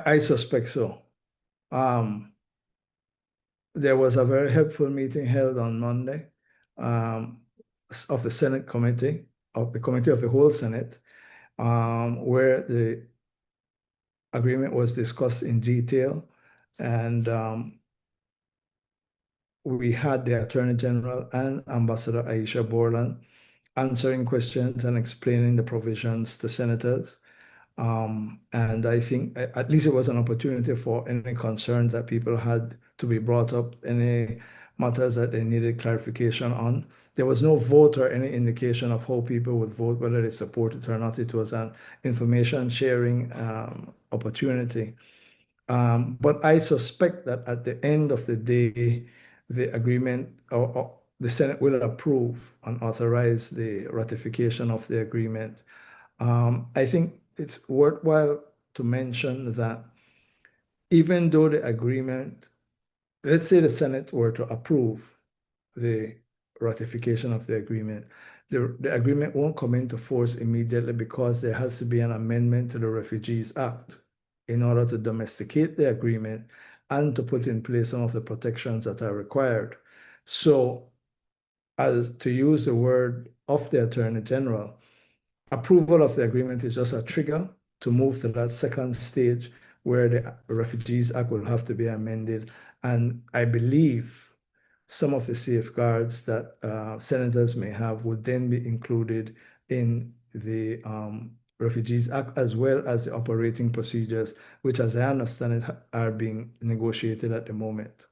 I suspect so. Um, there was a very helpful meeting held on Monday um, of the Senate committee, of the Committee of the Whole Senate, where the agreement was discussed in detail. And we had the Attorney General and Ambassador Aisha Borland answering questions and explaining the provisions to senators. And I think at least it was an opportunity for any concerns that people had to be brought up, any matters that they needed clarification on. There was no vote or any indication of how people would vote, whether they supported or not. It was an information sharing opportunity. But I suspect that at the end of the day, the agreement or the Senate will approve and authorize the ratification of the agreement. I think it's worthwhile to mention that even though the agreement, let's say the Senate were to approve the ratification of the agreement, the agreement won't come into force immediately because there has to be an amendment to the Refugees Act in order to domesticate the agreement and to put in place some of the protections that are required. So, as to use the word of the Attorney General, approval of the agreement is just a trigger to move to that second stage where the Refugees Act will have to be amended. And I believe some of the safeguards that senators may have would then be included in the Refugees Act, as well as the operating procedures, which, as I understand it, are being negotiated at the moment.